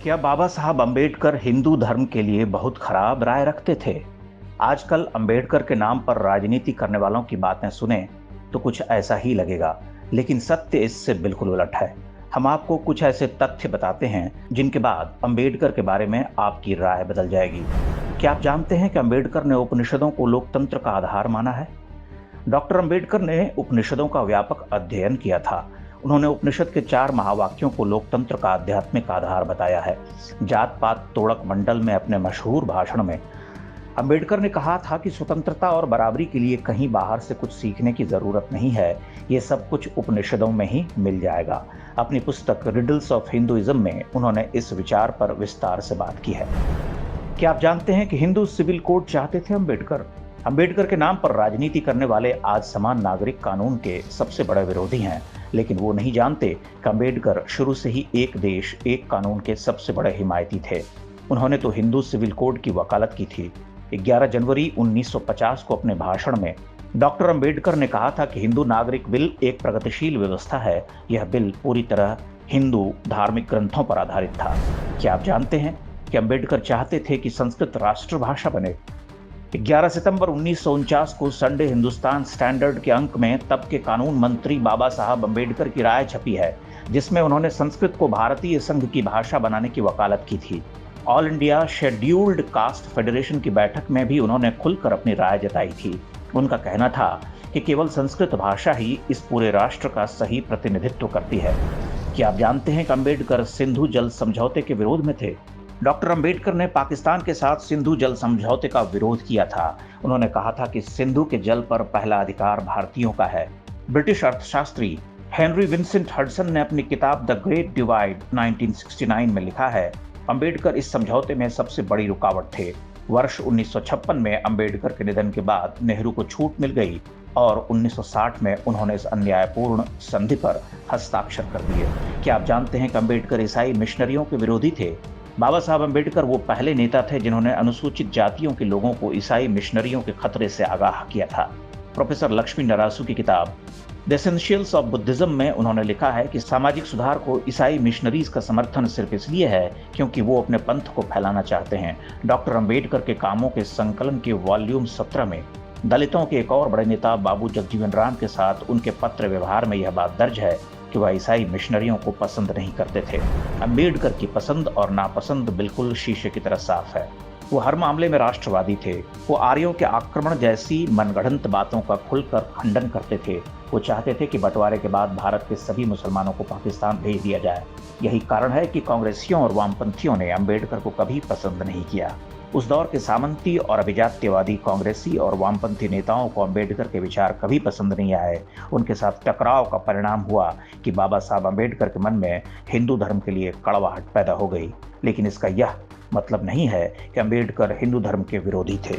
क्या बाबा साहब अंबेडकर हिंदू धर्म के लिए बहुत खराब राय रखते थे? आजकल अंबेडकर के नाम पर राजनीति करने वालों की बातें सुने तो कुछ ऐसा ही लगेगा, लेकिन सत्य इससे बिल्कुल उलट है। हम आपको कुछ ऐसे तथ्य बताते हैं जिनके बाद अंबेडकर के बारे में आपकी राय बदल जाएगी। क्या आप जानते हैं कि अंबेडकर ने उपनिषदों को लोकतंत्र का आधार माना है? डॉक्टर अंबेडकर ने उपनिषदों का व्यापक अध्ययन किया था। उन्होंने उपनिषद के 4 महावाक्यों को लोकतंत्र का आध्यात्मिक आधार बताया है। जात पात तोड़क मंडल में अपने मशहूर भाषण में अंबेडकर ने कहा था कि स्वतंत्रता और बराबरी के लिए कहीं बाहर से कुछ सीखने की जरूरत नहीं है, ये सब कुछ उपनिषदों में ही मिल जाएगा। अपनी पुस्तक रिडल्स ऑफ हिंदुइज्म में उन्होंने इस विचार पर विस्तार से बात की है। क्या आप जानते हैं कि हिंदू सिविल कोड चाहते थे अंबेडकर? अंबेडकर के नाम पर राजनीति करने वाले आज समान नागरिक कानून के सबसे बड़े विरोधी हैं, लेकिन वो नहीं जानते कि अंबेडकर शुरू से ही एक देश एक कानून के सबसे बड़े हिमायती थे। उन्होंने तो हिंदू सिविल कोड की वकालत की थी। 11 जनवरी 1950 को अपने भाषण में डॉक्टर अंबेडकर ने कहा था कि हिंदू नागरिक बिल एक प्रगतिशील व्यवस्था है। यह बिल पूरी तरह हिंदू धार्मिक ग्रंथों पर आधारित था। क्या आप जानते हैं कि अंबेडकर चाहते थे कि संस्कृत राष्ट्रभाषा बने? 11 सितंबर 1949 को संडे हिंदुस्तान स्टैंडर्ड के अंक में तब के कानून मंत्री बाबा साहब अंबेडकर की राय छपी है, जिसमें उन्होंने संस्कृत को भारतीय संघ की भाषा बनाने की वकालत की थी। All India scheduled caste federation की बैठक में भी उन्होंने खुलकर अपनी राय जताई थी। उनका कहना था कि केवल संस्कृत भाषा ही इस पूरे राष्ट्र का सही प्रतिनिधित्व करती है। क्या आप जानते हैं कि अंबेडकर सिंधु जल समझौते के विरोध में थे? डॉक्टर अंबेडकर ने पाकिस्तान के साथ सिंधु जल समझौते का विरोध किया था। उन्होंने कहा था कि सिंधु के जल पर पहला अधिकार भारतीयों का है। ब्रिटिश अर्थशास्त्री हेनरी विंसेंट हडसन ने अपनी किताब द ग्रेट डिवाइड 1969 में लिखा है, अंबेडकर इस समझौते में सबसे बड़ी रुकावट थे। वर्ष 1956 में अंबेडकर के निधन के बाद नेहरू को छूट मिल गई और 1960 में उन्होंने इस अन्यायपूर्ण संधि पर हस्ताक्षर कर दिए। क्या आप जानते हैं कि अंबेडकर ईसाई मिशनरियों के विरोधी थे? बाबा साहब अंबेडकर वो पहले नेता थे जिन्होंने अनुसूचित जातियों के लोगों को ईसाई मिशनरियों के खतरे से आगाह किया था। प्रोफेसर लक्ष्मी नरासू की किताब द एसेंशियल्स ऑफ बुद्धिज्म में उन्होंने लिखा है कि सामाजिक सुधार को ईसाई मिशनरीज का समर्थन सिर्फ इसलिए है क्योंकि वो अपने पंथ को फैलाना चाहते हैं। डॉक्टर अंबेडकर के कामों के संकलन के वॉल्यूम 17 में दलितों के एक और बड़े नेता बाबू जगजीवन राम के साथ उनके पत्र व्यवहार में यह बात दर्ज है कि वह ईसाई मिशनरियों को पसंद नहीं करते थे। अंबेडकर की पसंद और नापसंद बिल्कुल शीशे की तरह साफ है। वो हर मामले में राष्ट्रवादी थे। वो आर्यों के आक्रमण जैसी मनगढ़ंत बातों का खुलकर खंडन करते थे। वो चाहते थे कि बंटवारे के बाद भारत के सभी मुसलमानों को पाकिस्तान भेज दिया जाए। यही कारण है कि कांग्रेसियों और वामपंथियों ने अंबेडकर को कभी पसंद नहीं किया। उस दौर के सामंती और अभिजात्यवादी कांग्रेसी और वामपंथी नेताओं को अंबेडकर के विचार कभी पसंद नहीं आए। उनके साथ टकराव का परिणाम हुआ कि बाबा साहब अंबेडकर के मन में हिंदू धर्म के लिए कड़वाहट पैदा हो गई। लेकिन इसका यह मतलब नहीं है कि अंबेडकर हिंदू धर्म के विरोधी थे।